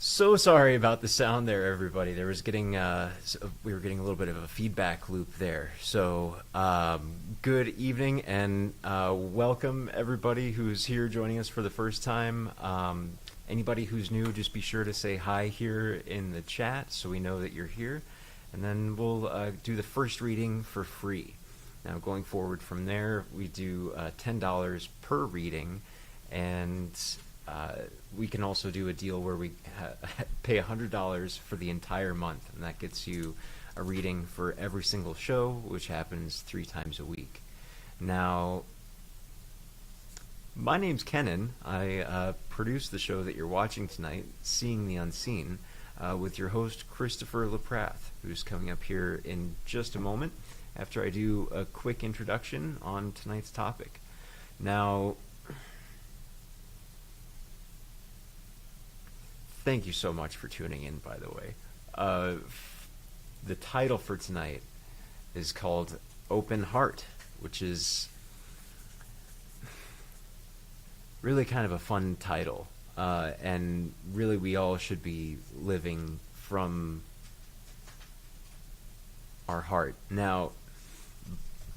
So sorry about the sound there, everybody. We were getting a little bit of a feedback loop there. Good evening and welcome everybody who's here joining us for the first time. Anybody who's new, just be sure to say hi here in the chat so we know that you're here, and then we'll do the first reading for free. Now, going forward from there, we do $10 per reading, and we can also do a deal where we pay $100 for the entire month, and that gets you a reading for every single show, which happens 3 times a week. Now, my name's Kenan. I produce the show that you're watching tonight, Seeing the Unseen, with your host, Christopher Laprath, who's coming up here in just a moment after I do a quick introduction on tonight's topic. Now, thank you so much for tuning in, by the way. The title for tonight is called Open Heart, which is really kind of a fun title. And really we all should be living from our heart. Now,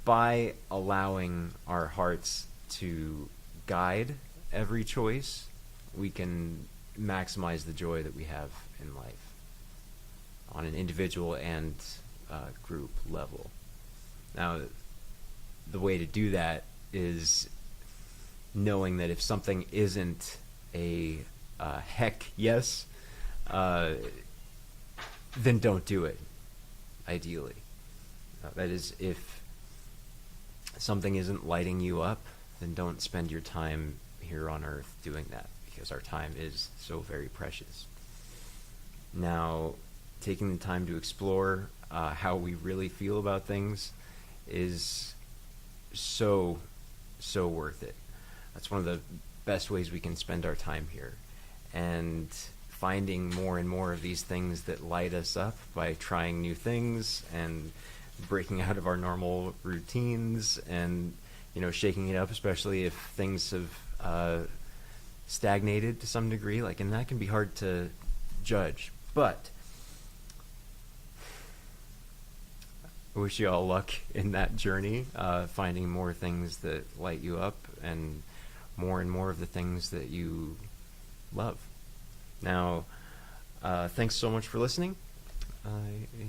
by allowing our hearts to guide every choice, we can maximize the joy that we have in life on an individual and group level. Now, the way to do that is knowing that if something isn't a heck yes, then don't do it, ideally. That is, if something isn't lighting you up, then don't spend your time here on earth doing that, because our time is so very precious. Now, taking the time to explore how we really feel about things is so worth it. That's one of the best ways we can spend our time here. And finding more and more of these things that light us up by trying new things and breaking out of our normal routines and, shaking it up, especially if things have stagnated to some degree, and that can be hard to judge. But I wish you all luck in that journey, finding more things that light you up and more of the things that you love. Now, thanks so much for listening.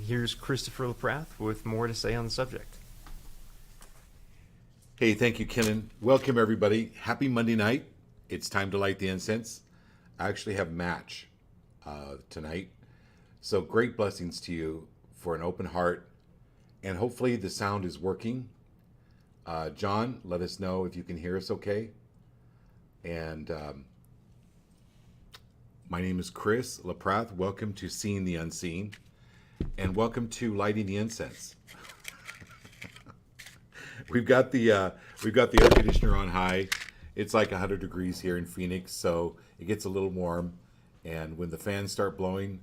Here's Christopher Laprath with more to say on the subject. Hey, thank you, Kenan. Welcome, everybody. Happy Monday night. It's time to light the incense. I actually have match tonight. So great blessings to you for an open heart. And hopefully the sound is working. John, let us know if you can hear us okay. And my name is Chris Laprath. Welcome to Seeing the Unseen. And welcome to Lighting the Incense. We've got the air conditioner on high. It's like 100 degrees here in Phoenix, so it gets a little warm. And when the fans start blowing,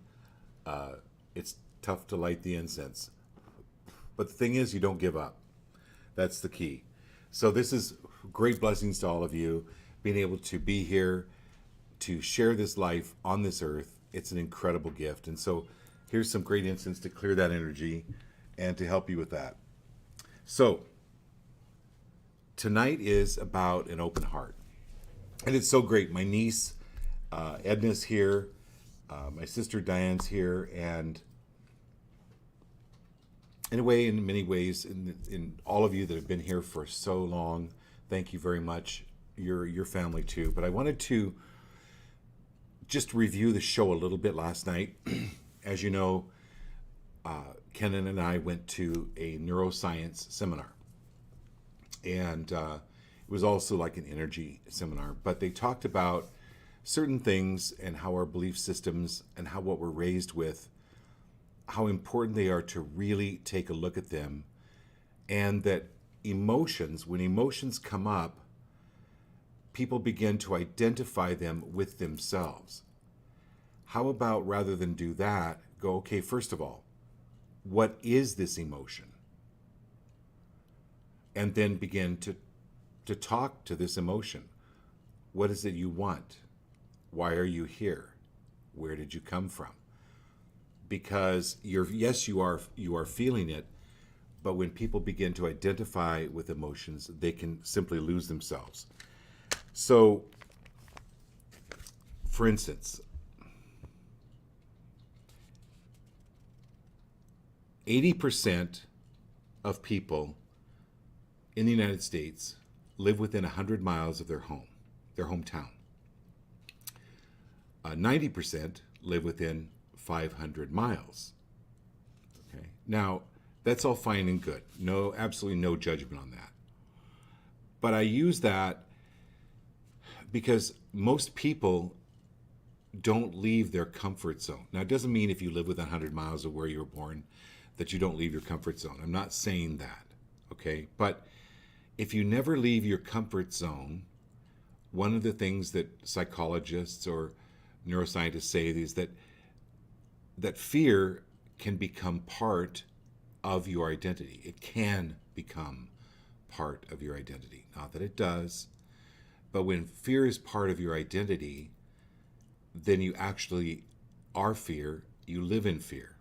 it's tough to light the incense. But the thing is, you don't give up. That's the key. So this is great blessings to all of you, being able to be here to share this life on this earth. It's an incredible gift. And so here's some great incense to clear that energy and to help you with that. So tonight is about an open heart. And it's so great. My niece, Edna's here. My sister Diane's here. And in a way, in many ways, in all of you that have been here for so long, thank you very much. Your family too. But I wanted to just review the show a little bit last night. As you know, Kenan and I went to a neuroscience seminar. And it was also like an energy seminar. But they talked about certain things and how our belief systems and how what we're raised with, how important they are to really take a look at them. And that emotions, when emotions come up, people begin to identify them with themselves. How about rather than do that, go, okay, first of all, what is this emotion? And then begin to talk to this emotion. What is it you want? Why are you here? Where did you come from? Because yes, you are feeling it, but when people begin to identify with emotions, they can simply lose themselves. So, for instance, 80% of people in the United States live within 100 miles of their home, their hometown. 90% live within 500 miles. Okay. Now, that's all fine and good. No, absolutely no judgment on that. But I use that because most people don't leave their comfort zone. Now, it doesn't mean if you live within 100 miles of where you were born that you don't leave your comfort zone. I'm not saying that, okay? But if you never leave your comfort zone, one of the things that psychologists or neuroscientists say is that fear can become part of your identity. It can become part of your identity. Not that it does, but when fear is part of your identity, then you actually are fear. You live in fear.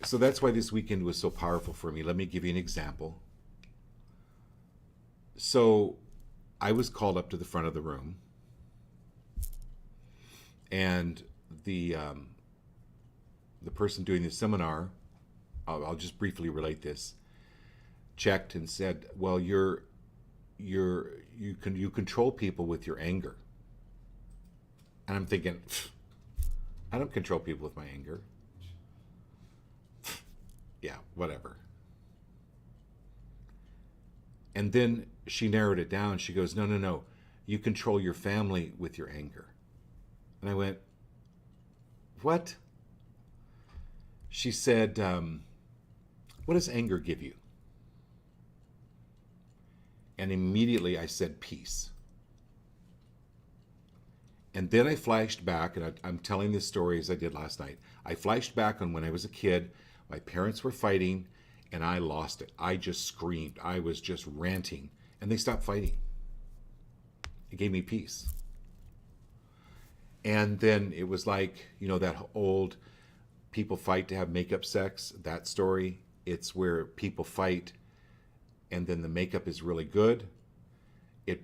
So that's why this weekend was so powerful for me. Let me give you an example. So I was called up to the front of the room, and the person doing the seminar, I'll just briefly relate this, checked and said, "Well, you control people with your anger." And I'm thinking, I don't control people with my anger. Yeah, whatever. And then she narrowed it down. She goes, no. You control your family with your anger. And I went, what? She said, what does anger give you? And immediately I said, peace. And then I flashed back, and I'm telling this story as I did last night. I flashed back on when I was a kid. My parents were fighting, and I lost it. I just screamed. I was just ranting, and they stopped fighting. It gave me peace. And then it was like, that old people fight to have makeup sex, that story. It's where people fight, and then the makeup is really good. It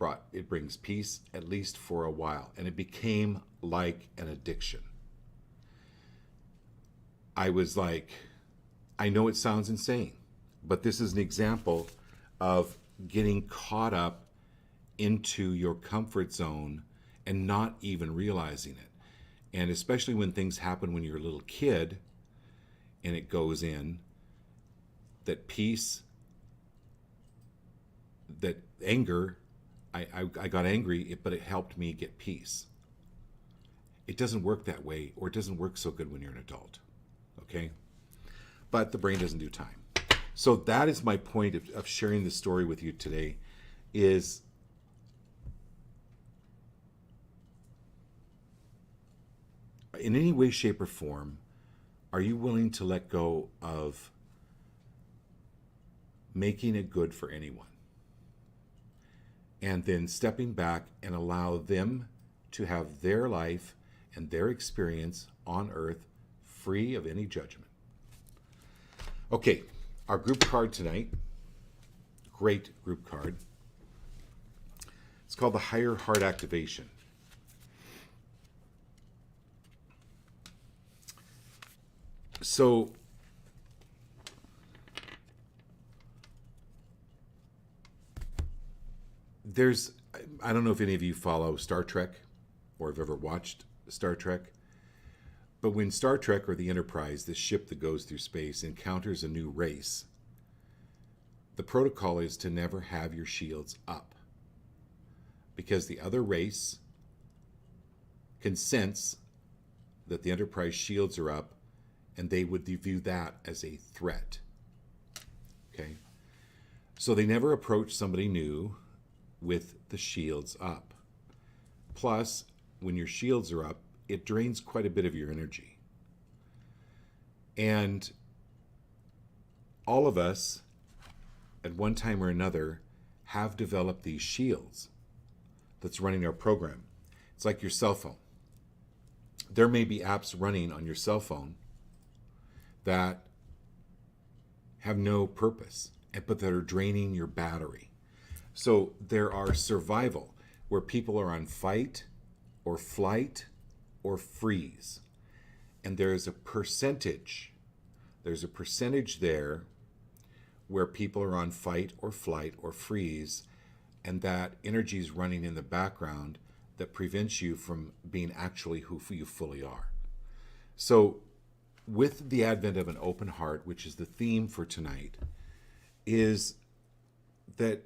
brings peace, at least for a while. And it became like an addiction. I was like, I know it sounds insane, but this is an example of getting caught up into your comfort zone and not even realizing it. And especially when things happen when you're a little kid and it goes in, that peace, that anger, I got angry, but it helped me get peace. It doesn't work that way, or it doesn't work so good when you're an adult, okay? But the brain doesn't do time. So that is my point of sharing this story with you today, is in any way, shape, or form, are you willing to let go of making it good for anyone. And then stepping back and allow them to have their life and their experience on earth free of any judgment. Okay, our group card tonight, great group card. It's called the Higher Heart Activation. So, I don't know if any of you follow Star Trek or have ever watched Star Trek, but when Star Trek or the Enterprise, this ship that goes through space, encounters a new race, the protocol is to never have your shields up, because the other race can sense that the Enterprise shields are up, and they would view that as a threat. Okay? So they never approach somebody new with the shields up. Plus, when your shields are up, it drains quite a bit of your energy. And all of us, at one time or another, have developed these shields that's running our program. It's like your cell phone. There may be apps running on your cell phone that have no purpose, but that are draining your battery. So there are survival, where people are on fight or flight or freeze. And there's a percentage there where people are on fight or flight or freeze, and that energy is running in the background that prevents you from being actually who you fully are. So with the advent of an open heart, which is the theme for tonight, is that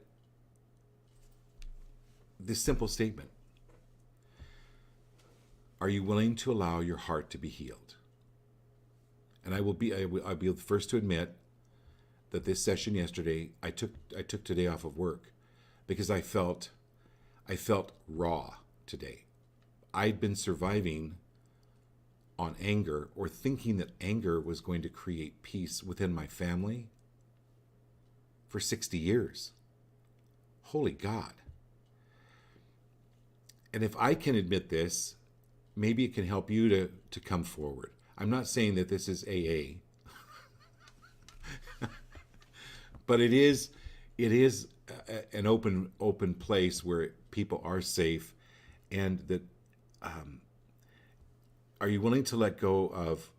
this simple statement: are you willing to allow your heart to be healed? And I'll be the first to admit that this session yesterday, I took today off of work because I felt raw today. I'd been surviving on anger, or thinking that anger was going to create peace within my family, for 60 years. Holy God. And if I can admit this, maybe it can help you to come forward. I'm not saying that this is AA, but it is an open place where people are safe, and that are you willing to let go of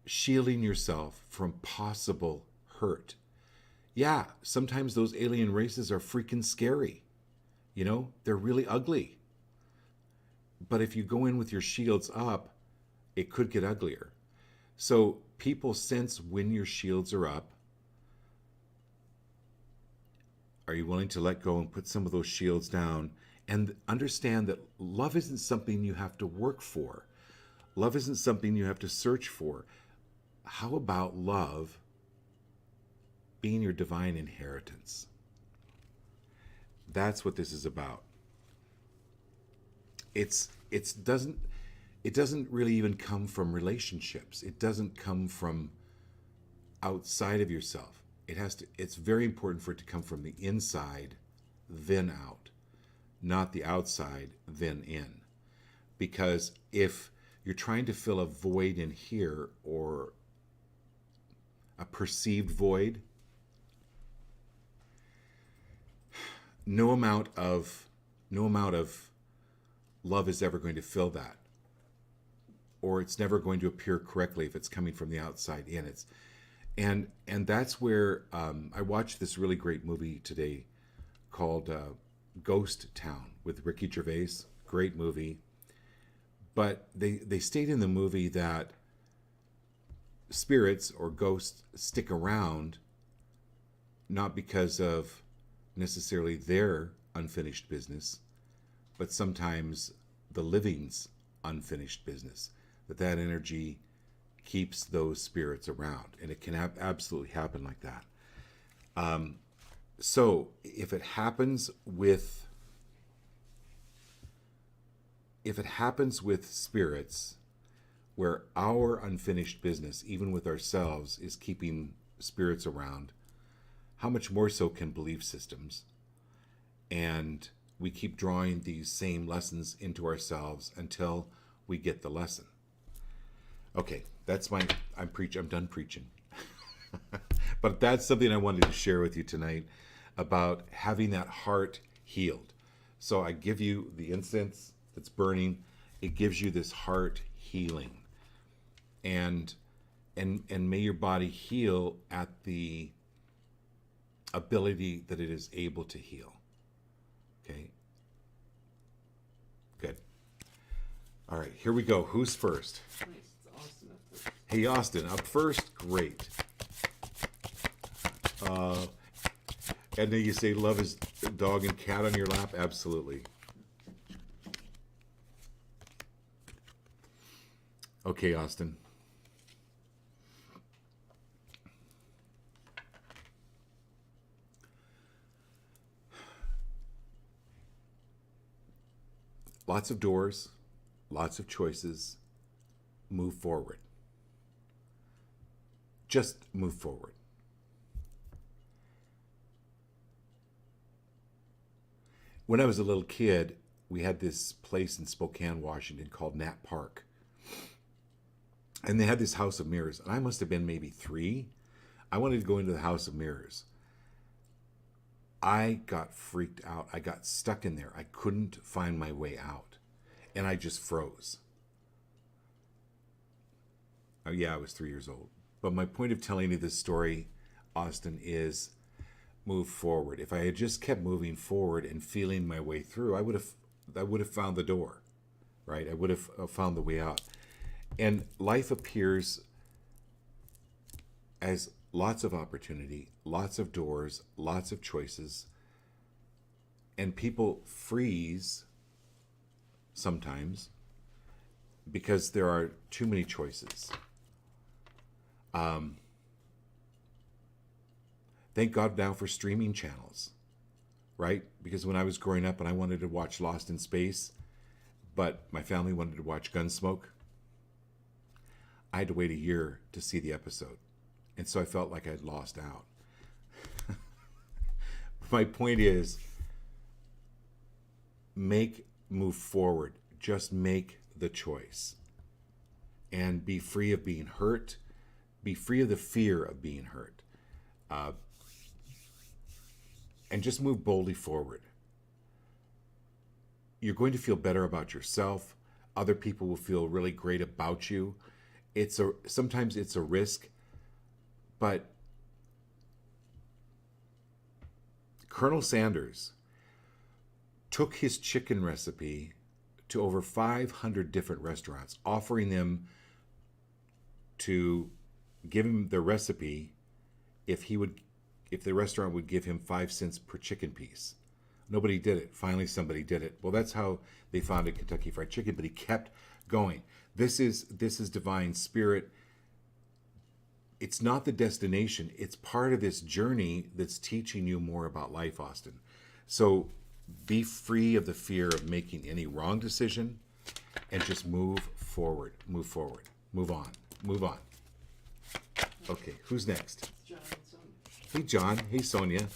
shielding yourself from possible hurt? Yeah, sometimes those alien races are freaking scary. You know, they're really ugly. But if you go in with your shields up, it could get uglier. So people sense when your shields are up. Are you willing to let go and put some of those shields down and understand that love isn't something you have to work for? Love isn't something you have to search for. How about love being your divine inheritance? That's what this is about. It doesn't really even come from relationships. It doesn't come from outside of yourself. It's very important for it to come from the inside, then out, not the outside, then in. Because if you're trying to fill a void in here, or a perceived void, no amount of love is ever going to fill that, or it's never going to appear correctly if it's coming from the outside in. And that's where I watched this really great movie today called Ghost Town with Ricky Gervais. Great movie. But they state in the movie that spirits or ghosts stick around not because of necessarily their unfinished business, but sometimes the living's unfinished business. That energy keeps those spirits around, and it can absolutely happen like that. So if it happens with spirits, where our unfinished business, even with ourselves, is keeping spirits around, how much more so can belief systems? And we keep drawing these same lessons into ourselves until we get the lesson. Okay, I'm done preaching. But that's something I wanted to share with you tonight about having that heart healed. So I give you the incense that's burning. It gives you this heart healing. And may your body heal at the ability that it is able to heal. Okay? Good. All right, here we go. Who's first? Hey, Austin, up first? Great. And then you say love is dog and cat on your lap? Absolutely. Okay, Austin. Lots of doors, lots of choices. Move forward. Just move forward. When I was a little kid, we had this place in Spokane, Washington called Nat Park. And they had this House of Mirrors. And I must have been maybe 3. I wanted to go into the House of Mirrors. I got freaked out. I got stuck in there. I couldn't find my way out. And I just froze. Oh, yeah, I was 3 years old. But my point of telling you this story, Austin, is move forward. If I had just kept moving forward and feeling my way through, I would have found the door, right? I would have found the way out. And life appears as lots of opportunity, lots of doors, lots of choices, and people freeze sometimes because there are too many choices. Thank God now for streaming channels, right? Because when I was growing up and I wanted to watch Lost in Space, but my family wanted to watch Gunsmoke, I had to wait a year to see the episode. And so I felt like I'd lost out. My point is, move forward. Just make the choice. And be free of being hurt. Be free of the fear of being hurt. And just move boldly forward. You're going to feel better about yourself. Other people will feel really great about you. Sometimes it's a risk, but Colonel Sanders took his chicken recipe to over 500 different restaurants, offering them to give him the recipe if the restaurant would give him 5 cents per chicken piece. Nobody did it. Finally, somebody did it. Well, that's how they founded Kentucky Fried Chicken, but he kept going. This is divine spirit. It's not the destination. It's part of this journey that's teaching you more about life, Austin. So be free of the fear of making any wrong decision and just move forward. Move forward. Move on. Move on. Okay, who's next? John and Sonia. Hey, John. Hey, Sonia.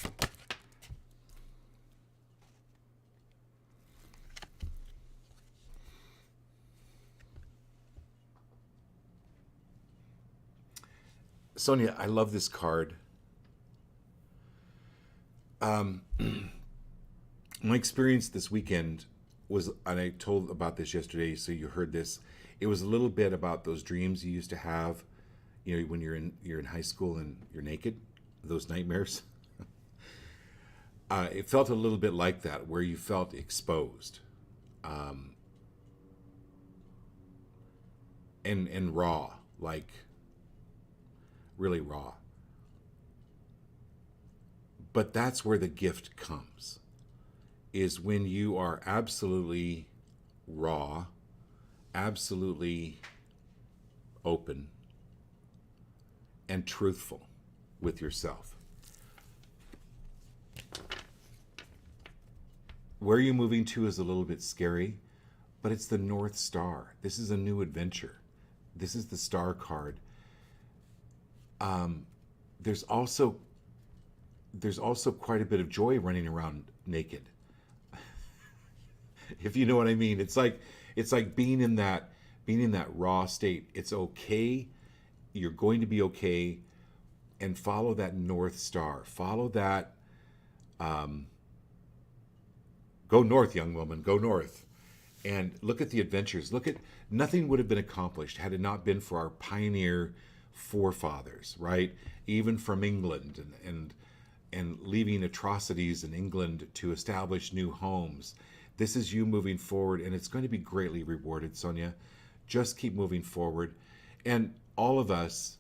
Sonia, I love this card. My experience this weekend was, and I told about this yesterday, so you heard this. It was a little bit about those dreams you used to have, when you're in high school and you're naked, those nightmares. It felt a little bit like that, where you felt exposed, and raw, like really raw. But that's where the gift comes, is when you are absolutely raw, absolutely open, and truthful with yourself. Where you're moving to is a little bit scary, but it's the North Star. This is a new adventure. This is the star card. There's also there's also quite a bit of joy running around naked. If you know what I mean. It's like being in that raw state. It's okay. You're going to be okay, and follow that north star. Follow that. Go north, young woman. Go north, and look at the adventures. Look at nothing would have been accomplished had it not been for our pioneer forefathers, right? Even from England and leaving atrocities in England to establish new homes. This is you moving forward, and it's going to be greatly rewarded, Sonia. Just keep moving forward. And all of us,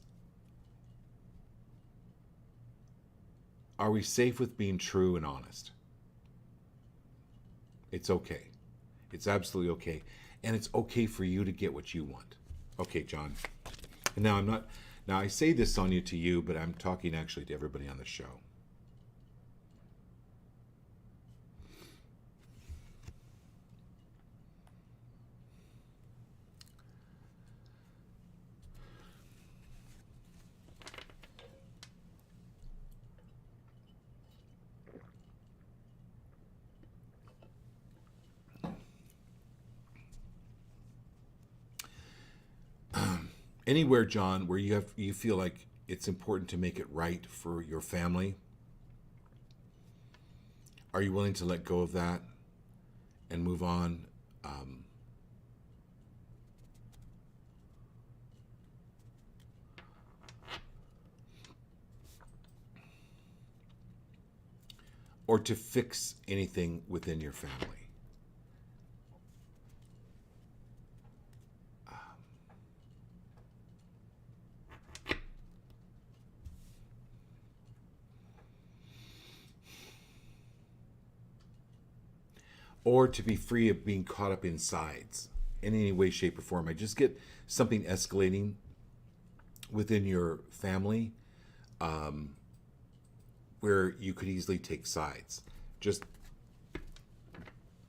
are we safe with being true and honest? It's okay. It's absolutely okay. And it's okay for you to get what you want. Okay, John. And now I say this, Sonia, to you, but I'm talking actually to everybody on the show. Anywhere, John, where you feel like it's important to make it right for your family, are you willing to let go of that and move on? Or to fix anything within your family? Or to be free of being caught up in sides in any way, shape, or form. I just get something escalating within your family, where you could easily take sides. Just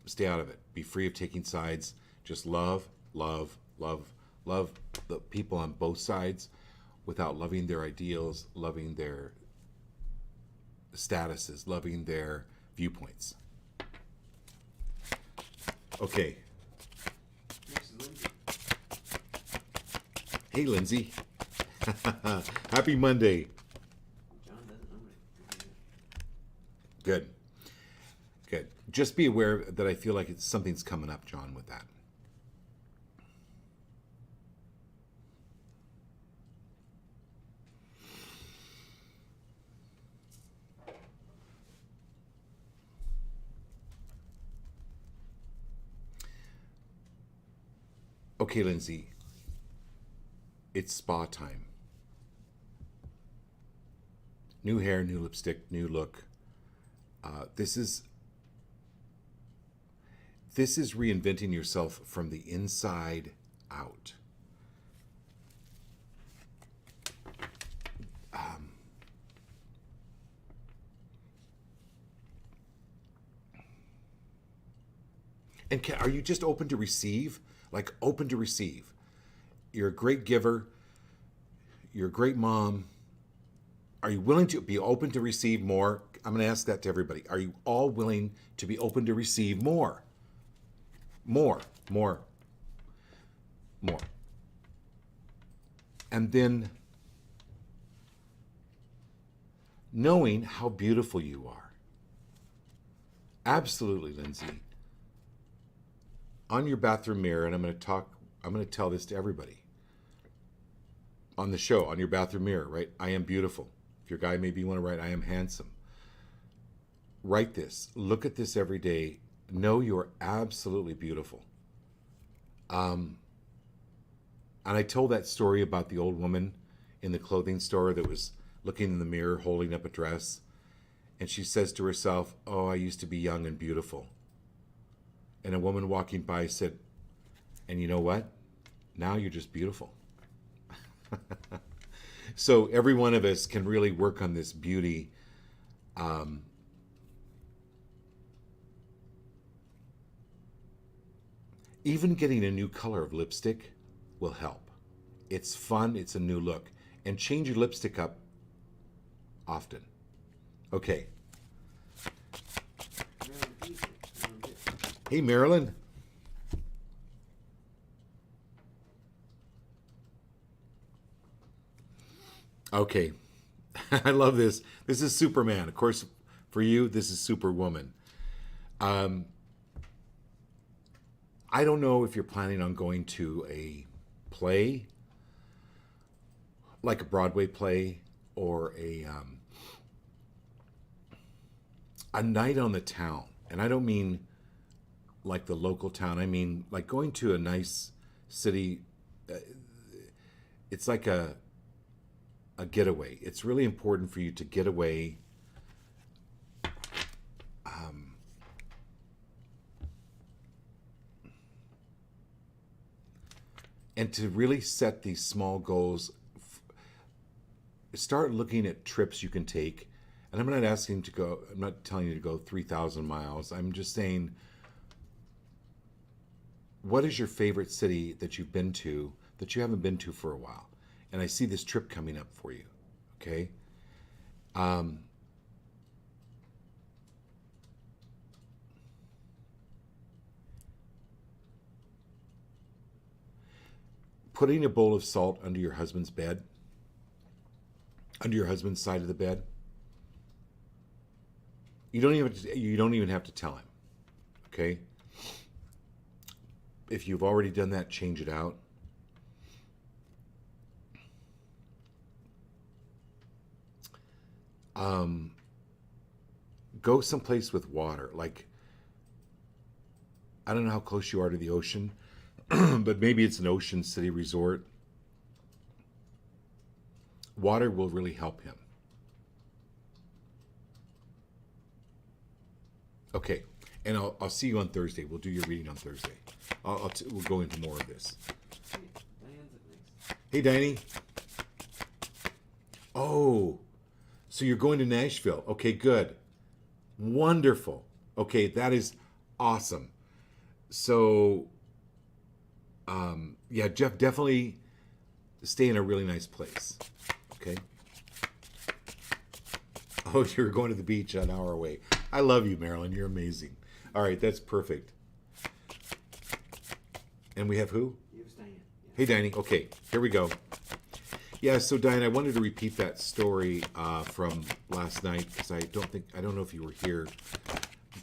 stay out of it. Be free of taking sides. Just love, love, love, love the people on both sides without loving their ideals, loving their statuses, loving their viewpoints. Okay. Hey, Lindsay. Happy Monday. Good. Good. Just be aware that I feel like something's coming up, John, with that. Okay, Lindsay. It's spa time. New hair, new lipstick, new look. This is reinventing yourself from the inside out. And are you just open to receive? Like open to receive. You're a great giver. You're a great mom. Are you willing to be open to receive more? I'm going to ask that to everybody. Are you all willing to be open to receive more? More, more, more. And then knowing how beautiful you are. Absolutely, Lindsay. On your bathroom mirror, and I'm going to tell this to everybody on the show, on your bathroom mirror, right? I am beautiful. If your guy, maybe you want to write, I am handsome. Write this. Look at this every day. Know you're absolutely beautiful. And I told that story about the old woman in the clothing store that was looking in the mirror, holding up a dress. And she says to herself, oh, I used to be young and beautiful. And a woman walking by said, and you know what? Now you're just beautiful. So every one of us can really work on this beauty. Even getting a new color of lipstick will help. It's fun. It's a new look. And change your lipstick up often. Okay. Hey, Marilyn. Okay. I love this. This is Superman. Of course, for you, this is Superwoman. Um, I don't know if you're planning on going to a play, like a Broadway play, or a night on the town. And I don't mean like the local town. I mean like going to a nice city. It's like a getaway. It's really important for you to get away. And to really set these small goals, start looking at trips you can take. And I'm not asking to go, I'm not telling you to go 3,000 miles. I'm just saying, what is your favorite city that you've been to that you haven't been to for a while? And I see this trip coming up for you. Okay. Putting a bowl of salt under your husband's bed, under your husband's side of the bed. You don't even have to tell him. Okay? If you've already done that, change it out. Go someplace with water. Like, I don't know how close you are to the ocean, but maybe it's an ocean city resort. Water will really help him. Okay, and I'll see you on Thursday. We'll do your reading on Thursday. We'll go into more of this. Hey, Danny. Oh, so you're going to Nashville. Okay, good. Wonderful. Okay, that is awesome. So, yeah, Jeff, definitely stay in a really nice place. Okay. Oh, you're going to the beach an hour away. I love you, Marilyn. You're amazing. All right, that's perfect. And we have who? Hey, Danny. Okay, here we go. Yeah, so Diane, I wanted to repeat that story from last night because I don't know if you were here,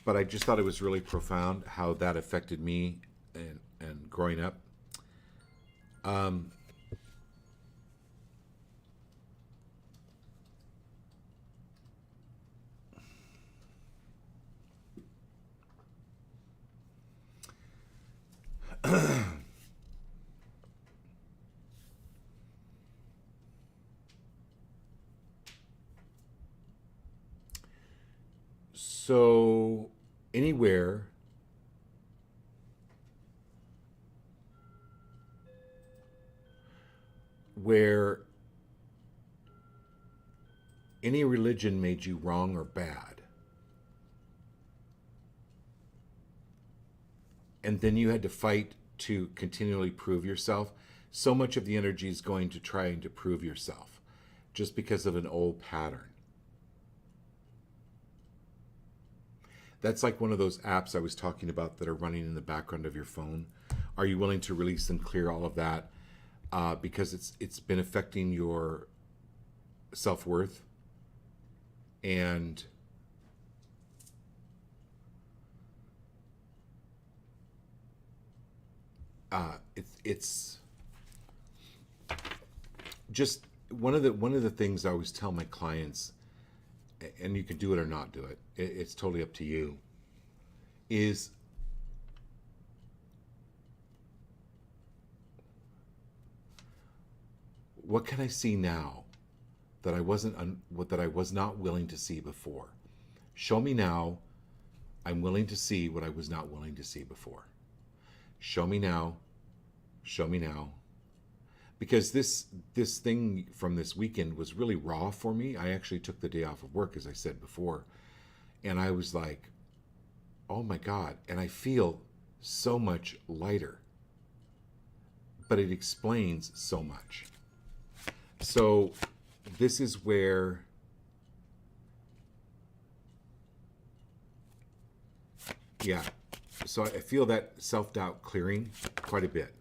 but I just thought it was really profound how that affected me and growing up. So anywhere where any religion made you wrong or bad, and then you had to fight to continually prove yourself, so much of the energy is going to trying to prove yourself just because of an old pattern. That's like one of those apps I was talking about that are running in the background of your phone. Are you willing to release and clear all of that because it's been affecting your self-worth and it's just one of the things I always tell my clients, and you can do it or not do it. It's totally up to you. Is what can I see now that I was not willing to see before? Show me now. I'm willing to see what I was not willing to see before. Show me now. Show me now. Because this thing from this weekend was really raw for me. I actually took the day off of work, as I said before, and I was like, oh my God. And I feel so much lighter. But it explains so much. So this is where Yeah. So I feel that self-doubt clearing quite a bit.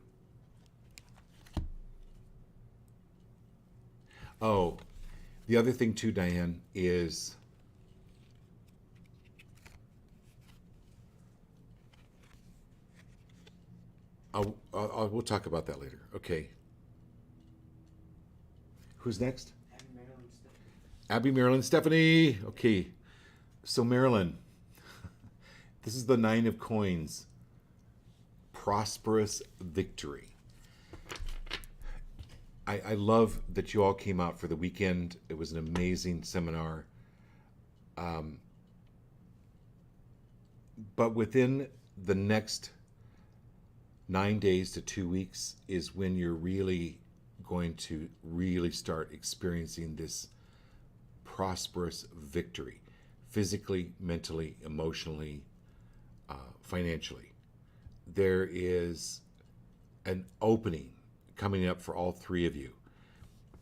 Oh, the other thing too, Diane, is we'll talk about that later. Okay. Who's next? Abby, Marilyn, Stephanie. Okay. So Marilyn, this is the 9 of coins. Prosperous victory. I love that you all came out for the weekend. It was an amazing seminar. But within the next 9 days to 2 weeks is when you're really going to really start experiencing this prosperous victory, physically, mentally, emotionally, financially. There is an opening coming up for all 3 of you.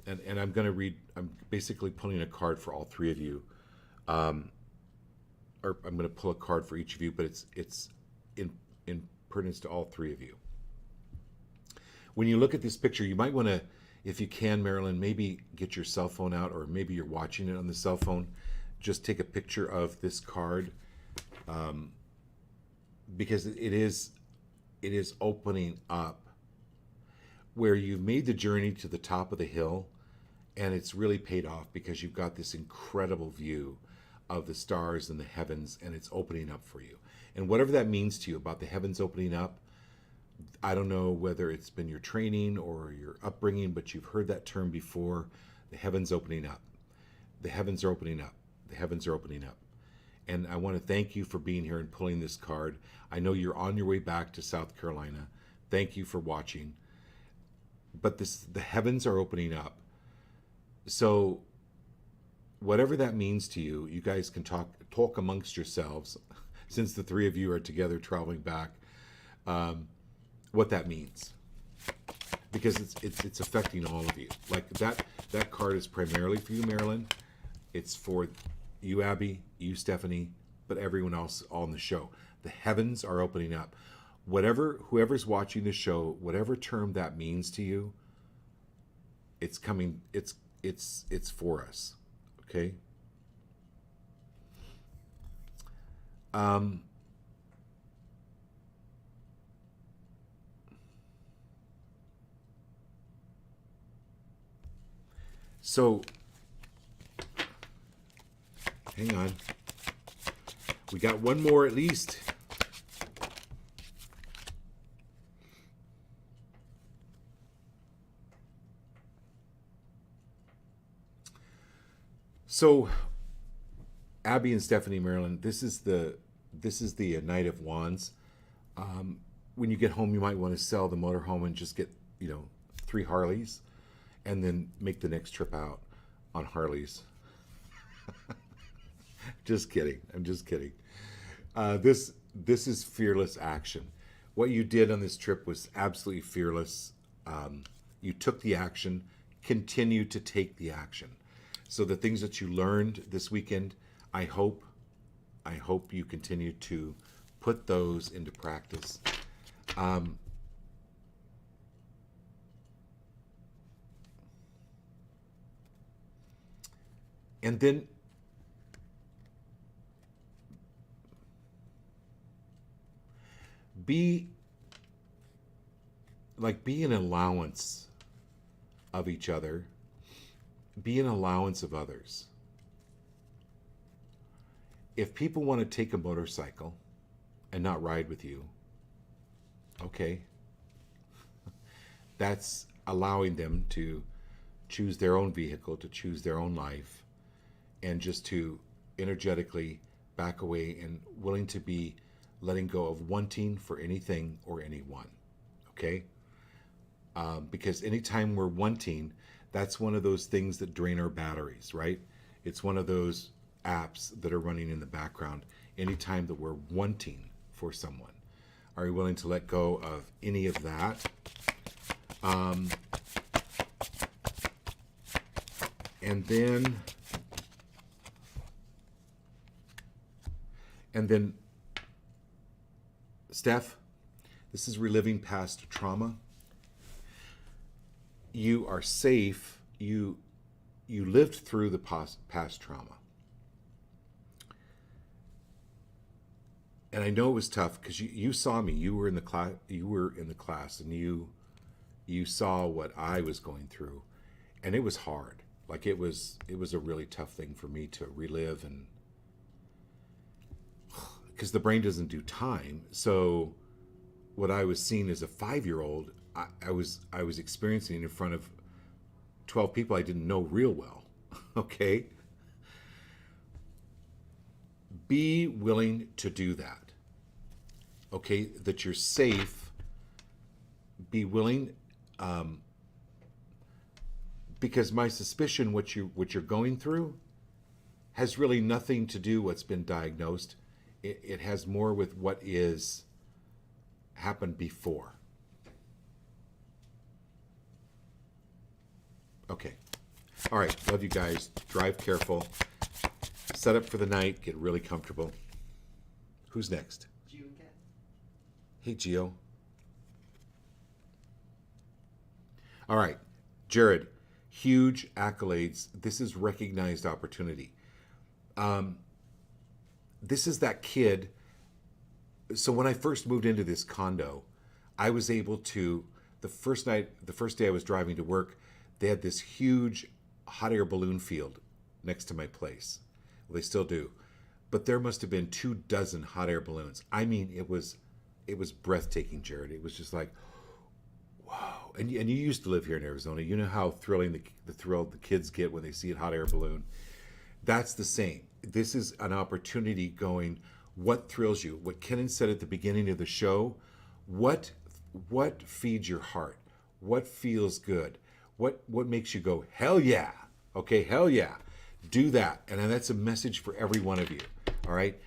And I'm going to read, I'm basically pulling a card for all 3 of you. Or I'm going to pull a card for each of you, but it's in pertinence to all 3 of you. When you look at this picture, you might want to, if you can, Marilyn, maybe get your cell phone out, or maybe you're watching it on the cell phone. Just take a picture of this card, because it is opening up where you've made the journey to the top of the hill, and it's really paid off because you've got this incredible view of the stars and the heavens, and it's opening up for you. And whatever that means to you about the heavens opening up, I don't know whether it's been your training or your upbringing, but you've heard that term before. The heavens opening up. The heavens are opening up. The heavens are opening up. And I want to thank you for being here and pulling this card. I know you're on your way back to South Carolina. Thank you for watching. But the heavens are opening up. So whatever that means to you, you guys can talk amongst yourselves, since the 3 of you are together traveling back, what that means, because it's affecting all of you. Like that card is primarily for you, Marilyn. It's for you, Abby, you, Stephanie, but everyone else on the show. The heavens are opening up. Whoever's watching the show, whatever term that means to you, it's coming. It's for us. Okay. So, hang on. We got one more at least. So, Abby and Stephanie, Marilyn, this is the Knight of Wands. When you get home, you might want to sell the motorhome and just get 3 Harleys, and then make the next trip out on Harleys. Just kidding. I'm just kidding. This is fearless action. What you did on this trip was absolutely fearless. You took the action, continue to take the action. So the things that you learned this weekend, I hope you continue to put those into practice. And then be an allowance of each other. Be an allowance of others. If people want to take a motorcycle and not ride with you, okay. That's allowing them to choose their own vehicle, to choose their own life, and just to energetically back away and willing to be letting go of wanting for anything or anyone. Okay? Because anytime we're wanting, that's one of those things that drain our batteries, right? It's one of those apps that are running in the background anytime that we're wanting for someone. Are you willing to let go of any of that? And then Steph, this is reliving past trauma. You are safe. You lived through the past trauma. And I know it was tough because you saw me. You were in the class. You were in the class, and you saw what I was going through, and it was hard. Like it was a really tough thing for me to relive, and because the brain doesn't do time. So what I was seeing as a 5-year-old, I was experiencing in front of 12 people I didn't know real well. Okay? Be willing to do that. Okay? That you're safe. Be willing, because my suspicion what you're going through has really nothing to do what's been diagnosed. It has more with what is happened before. Okay. All right. Love you guys. Drive careful. Set up for the night. Get really comfortable. Who's next? Gio and Kat. Hey, Gio. All right. Jared, huge accolades. This is recognized opportunity. This is that kid. So when I first moved into this condo, I was able to, the first day I was driving to work, they had this huge hot air balloon field next to my place. Well, they still do. But there must have been 24 hot air balloons. I mean, it was breathtaking, Jared. It was just like, wow. And you used to live here in Arizona. You know how thrilling the thrill the kids get when they see a hot air balloon. That's the same. This is an opportunity going, what thrills you? What Kenan said at the beginning of the show, what feeds your heart? What feels good? What makes you go, hell yeah? Okay, hell yeah. Do that. And that's a message for every one of you. All right?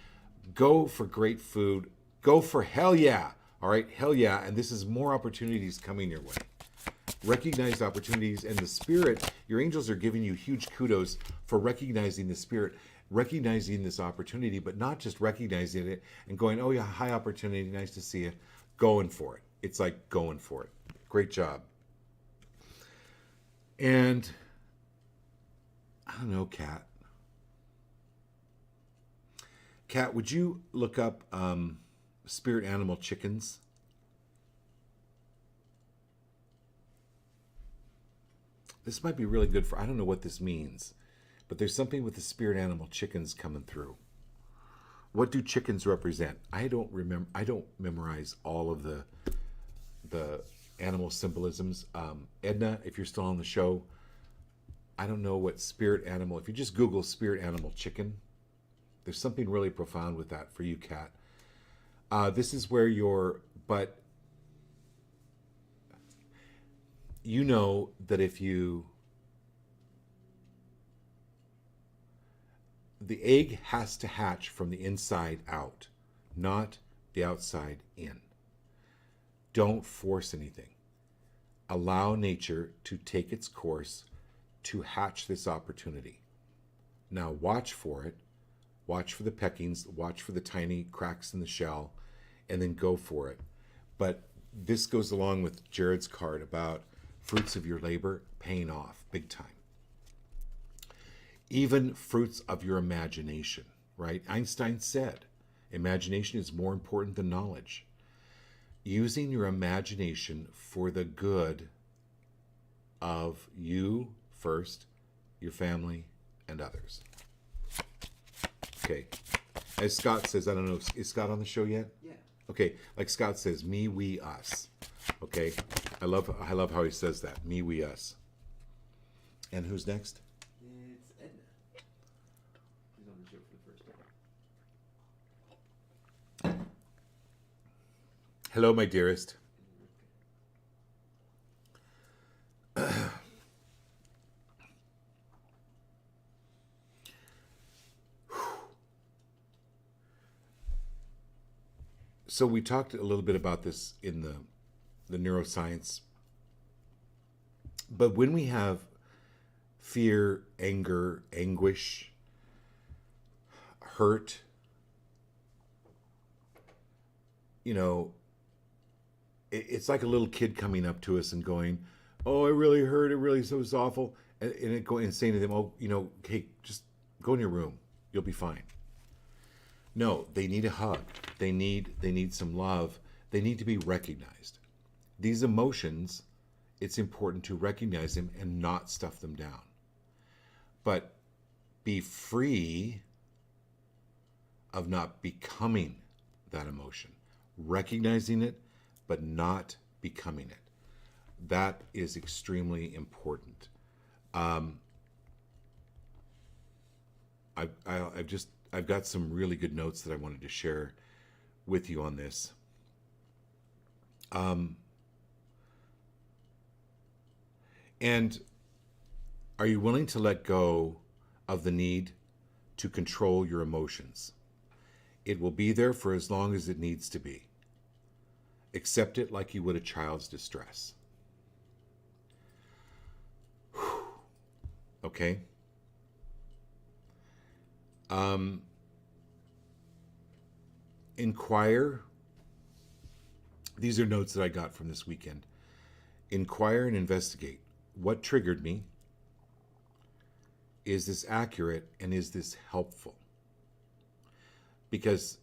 Go for great food. Go for hell yeah. All right, hell yeah. And this is more opportunities coming your way. Recognize opportunities, and the Spirit, your angels are giving you huge kudos for recognizing the Spirit, recognizing this opportunity, but not just recognizing it and going, oh yeah, high opportunity, nice to see you, going for it. It's like going for it. Great job. And I don't know, Kat. Kat, would you look up spirit animal chickens? This might be really good for, I don't know what this means, but there's something with the spirit animal chickens coming through. What do chickens represent? I don't memorize all of the animal symbolisms. Edna, if you're still on the show, I don't know what spirit animal, if you just Google spirit animal chicken, there's something really profound with that for you, Kat. This is where but you know that the egg has to hatch from the inside out, not the outside in. Don't force anything. Allow nature to take its course to hatch this opportunity. Now watch for it. Watch for the peckings, watch for the tiny cracks in the shell, and then go for it. But this goes along with Jared's card about fruits of your labor paying off big time. Even fruits of your imagination, right? Einstein said, imagination is more important than knowledge. Using your imagination for the good of you first, your family, and others. Okay. As Scott says, I don't know, is Scott on the show yet? Yeah. Okay, like Scott says, me, we, us. Okay, I love how he says that. Me, we, us. And who's next? It's Edna. She's on the show for the first time. Hello, my dearest. So we talked a little bit about this in the neuroscience. But when we have fear, anger, anguish, hurt, you know, it's like a little kid coming up to us and going, "Oh, it really hurt. It really was awful," and it going and saying to them, "Oh, hey, just go in your room. You'll be fine." No, they need a hug. They need some love. They need to be recognized. These emotions, it's important to recognize them and not stuff them down. But be free of not becoming that emotion, recognizing it, but not becoming it. That is extremely important. I've got some really good notes that I wanted to share with you on this. And are you willing to let go of the need to control your emotions? It will be there for as long as it needs to be. Accept it like you would a child's distress. Okay? Inquire. These are notes that I got from this weekend. Inquire and investigate. What triggered me? Is this accurate and is this helpful? Because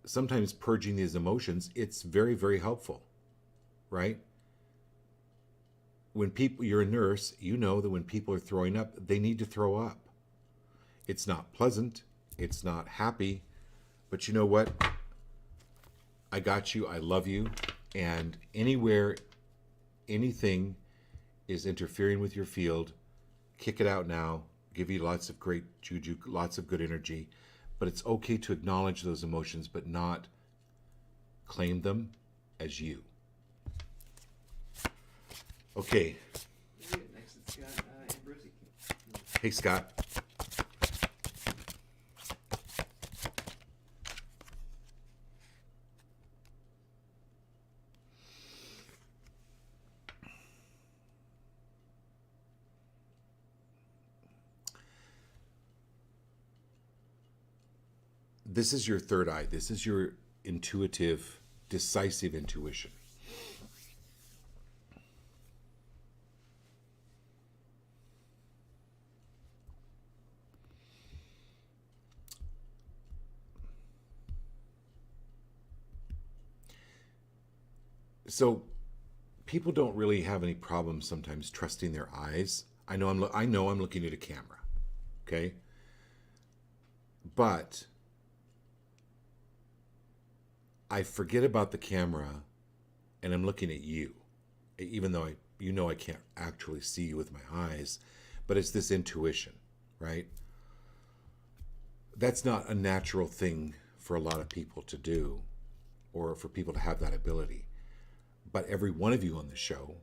sometimes purging these emotions, it's very, very helpful, right? When you're a nurse, you know that when people are throwing up, they need to throw up. It's not pleasant, it's not happy, but you know what? I got you, I love you, and anywhere anything is interfering with your field, kick it out now, give you lots of great juju, lots of good energy, but it's okay to acknowledge those emotions, but not claim them as you. Okay. Next it's got Ambrosi. Hey, Scott. This is your third eye. This is your intuitive, decisive intuition. So people don't really have any problems sometimes trusting their eyes. I know I'm looking at a camera. Okay? But I forget about the camera and I'm looking at you, even though I can't actually see you with my eyes, but it's this intuition, right? That's not a natural thing for a lot of people to do or for people to have that ability. But every one of you on the show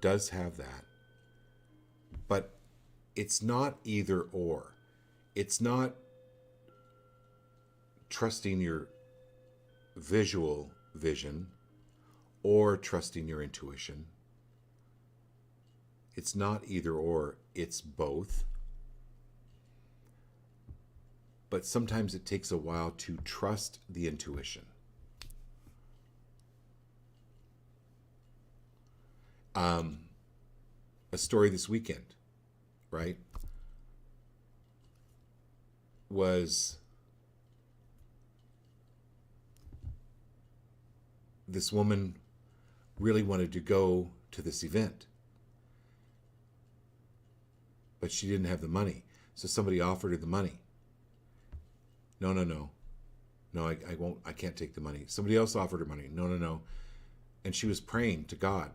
does have that. But it's not either or. It's not trusting your visual vision or trusting your intuition. It's not either or, it's both. But sometimes it takes a while to trust the intuition. A story this weekend, right, was this woman really wanted to go to this event, but she didn't have the money. So somebody offered her the money. No, I won't. I can't take the money. Somebody else offered her money. No. And she was praying to God,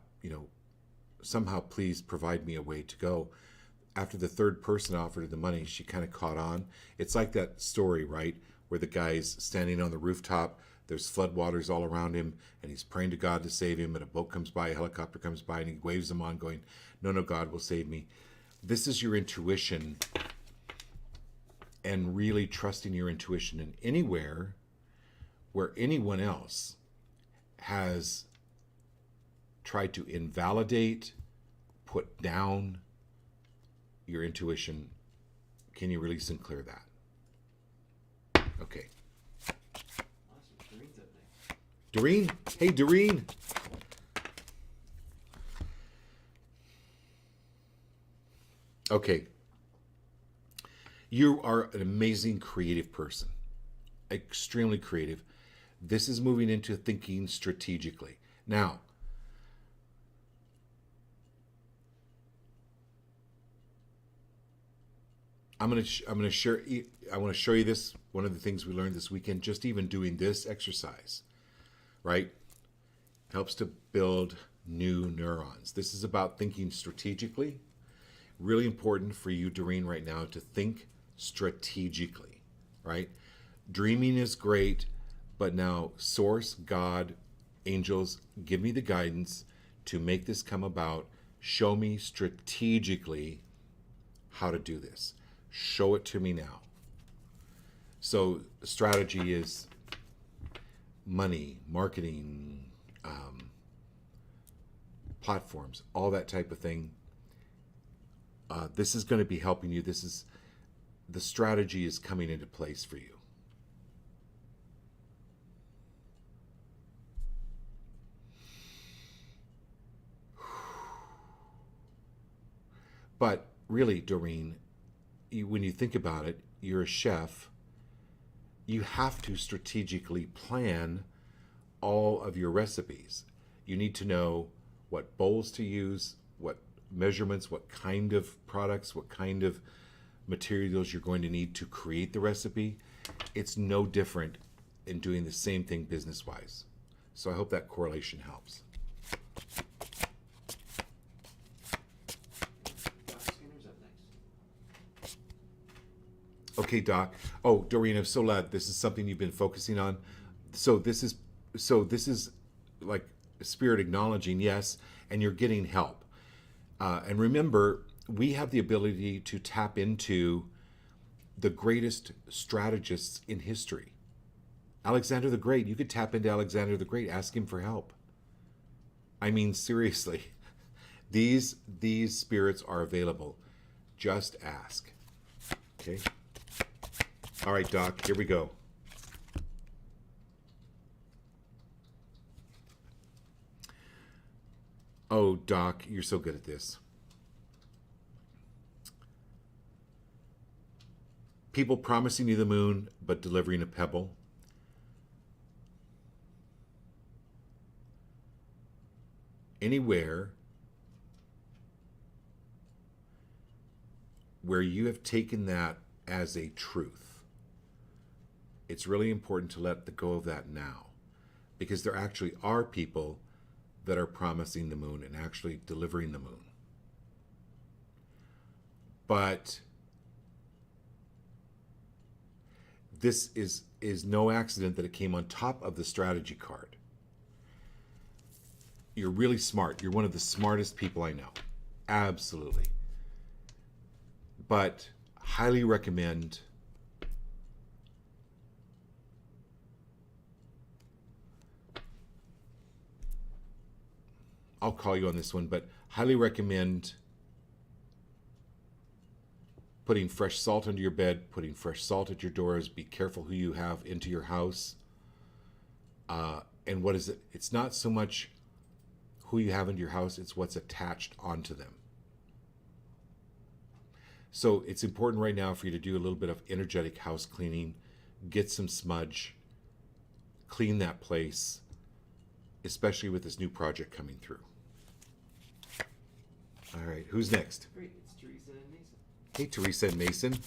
somehow please provide me a way to go. After the third person offered her the money, she kind of caught on. It's like that story, right, where the guy's standing on the rooftop, there's floodwaters all around him, and he's praying to God to save him, and a boat comes by, a helicopter comes by, and he waves him on going, no, God will save me. This is your intuition, and really trusting your intuition in anywhere where anyone else has tried to invalidate, put down your intuition. Can you release and clear that? Okay. Awesome. Greens up there. Doreen? Hey, Doreen. Okay. You are an amazing creative person, extremely creative. This is moving into thinking strategically. Now, I'm gonna share. I want to show you this. One of the things we learned this weekend, just even doing this exercise, right, helps to build new neurons. This is about thinking strategically. Really important for you, Doreen, right now to think strategically, right? Dreaming is great, but now source, God, angels, give me the guidance to make this come about. Show me strategically how to do this. Show it to me now. So strategy is money, marketing, platforms, all that type of thing. This is going to be helping you. The strategy is coming into place for you. But really, Doreen, when you think about it, you're a chef. You have to strategically plan all of your recipes. You need to know what bowls to use, what measurements, what kind of products, what kind of materials you're going to need to create the recipe. It's no different in doing the same thing business-wise. So I hope that correlation helps. Okay, Doc. Oh, Doreen, I'm so glad this is something you've been focusing on. So this is like spirit acknowledging, yes, and you're getting help. And remember, we have the ability to tap into the greatest strategists in history. Alexander the Great, you could tap into Alexander the Great, ask him for help. I mean, seriously, these spirits are available. Just ask. Okay? All right, Doc, here we go. Oh, Doc, you're so good at this. People promising you the moon, but delivering a pebble. Anywhere where you have taken that as a truth, it's really important to let go of that now, because there actually are people that are promising the moon and actually delivering the moon. But this is no accident that it came on top of the strategy card. You're really smart. You're one of the smartest people I know. Absolutely. But highly recommend I'll call you on this one, but highly recommend putting fresh salt under your bed, putting fresh salt at your doors. Be careful who you have into your house. And what is it? It's not so much who you have into your house, it's what's attached onto them. So it's important right now for you to do a little bit of energetic house cleaning, get some smudge, clean that place, especially with this new project coming through. All right, who's next? Great, it's Teresa and Mason. Hey, Teresa and Mason.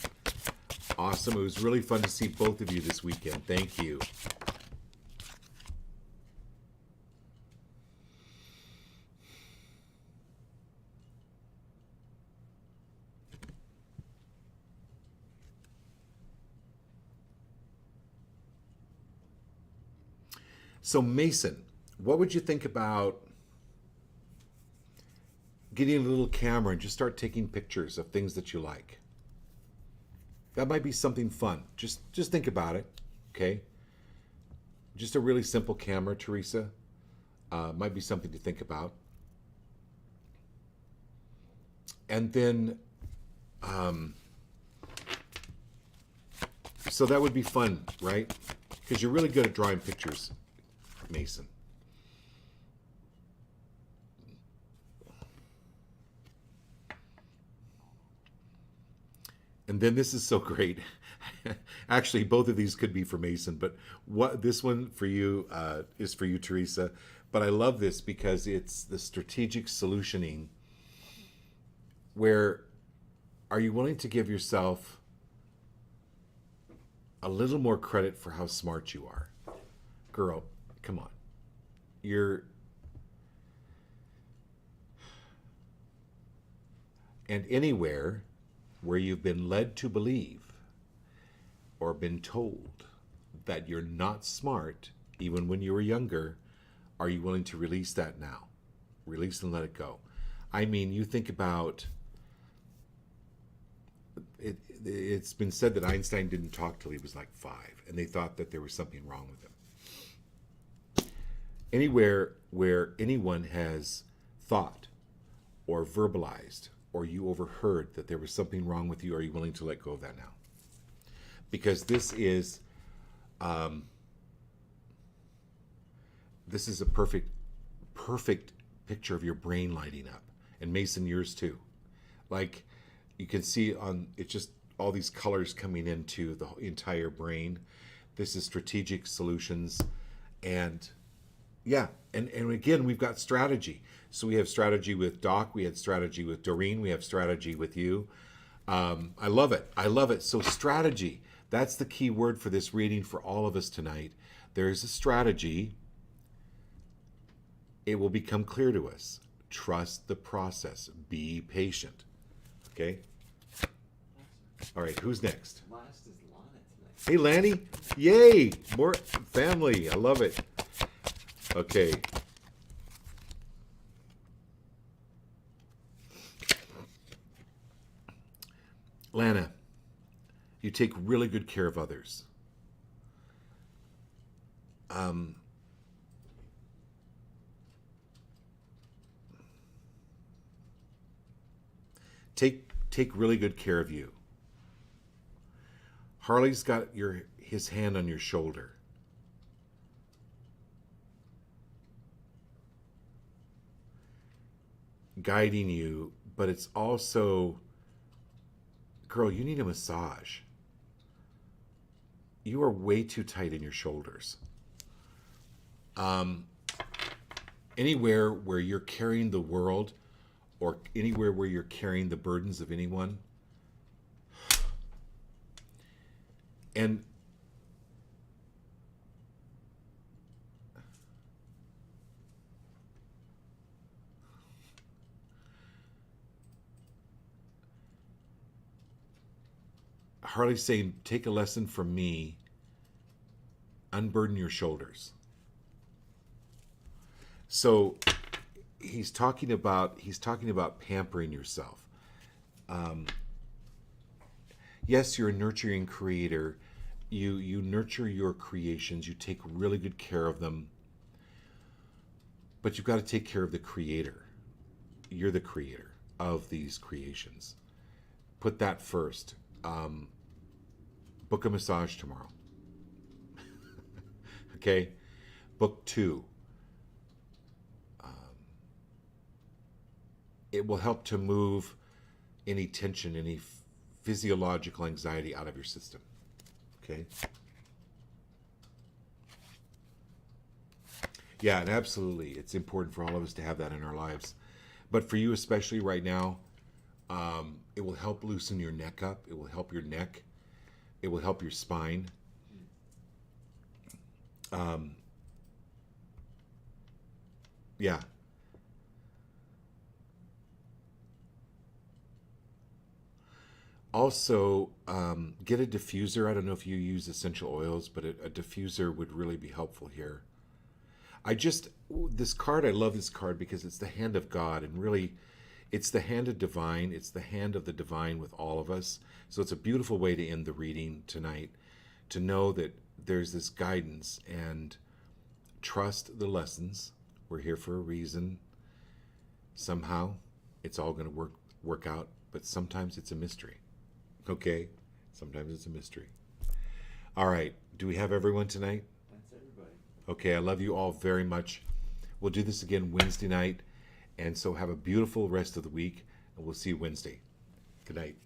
Awesome. It was really fun to see both of you this weekend. Thank you. So, Mason, what would you think about getting a little camera and just start taking pictures of things that you like? That might be something fun. Just think about it, okay? Just a really simple camera, Teresa. Might be something to think about. And then, so that would be fun, right? Because you're really good at drawing pictures. Mason. And then this is so great. Actually, both of these could be for Mason, but what this one for you is for you, Teresa. But I love this because it's the strategic solutioning. Where are you willing to give yourself a little more credit for how smart you are? Girl, come on. And anywhere where you've been led to believe or been told that you're not smart, even when you were younger, are you willing to release that now? Release and let it go. I mean, you think about it. It's been said that Einstein didn't talk till he was like 5, and they thought that there was something wrong with him. Anywhere where anyone has thought or verbalized or you overheard that there was something wrong with you, are you willing to let go of that now? Because this is a perfect picture of your brain lighting up, and Mason, yours too. Like you can see on it's just all these colors coming into the entire brain. This is strategic solutions, and yeah, and again, we've got strategy. So we have strategy with Doc, we had strategy with Doreen, we have strategy with you. I love it. I love it. So strategy, that's the key word for this reading for all of us tonight. There is a strategy. It will become clear to us. Trust the process. Be patient. Okay? All right, who's next? Last is Lana tonight. Hey, Lanny. Yay! More family. I love it. Okay. Lana, you take really good care of others. Take really good care of you. Harley's got his hand on your shoulder. Guiding you, but it's also, girl, you need a massage. You are way too tight in your shoulders. Anywhere where you're carrying the world, or anywhere where you're carrying the burdens of anyone, and Harley's saying, take a lesson from me, unburden your shoulders. So he's talking about pampering yourself. Yes, you're a nurturing creator. You nurture your creations. You take really good care of them. But you've got to take care of the creator. You're the creator of these creations. Put that first. Book a massage tomorrow. Okay? Book 2. It will help to move any tension, any physiological anxiety out of your system. Okay? Yeah, and absolutely. It's important for all of us to have that in our lives. But for you especially right now, it will help loosen your neck up. It will help your neck. It will help your spine. Yeah. Also, get a diffuser. I don't know if you use essential oils, but a diffuser would really be helpful here. This card, I love this card because it's the hand of God, and really, it's the hand of divine. It's the hand of the divine with all of us. So it's a beautiful way to end the reading tonight, to know that there's this guidance, and trust the lessons. We're here for a reason. Somehow, it's all going to work out, but sometimes it's a mystery. Okay? Sometimes it's a mystery. All right. Do we have everyone tonight? That's everybody. Okay, I love you all very much. We'll do this again Wednesday night. And so have a beautiful rest of the week, and we'll see you Wednesday. Good night.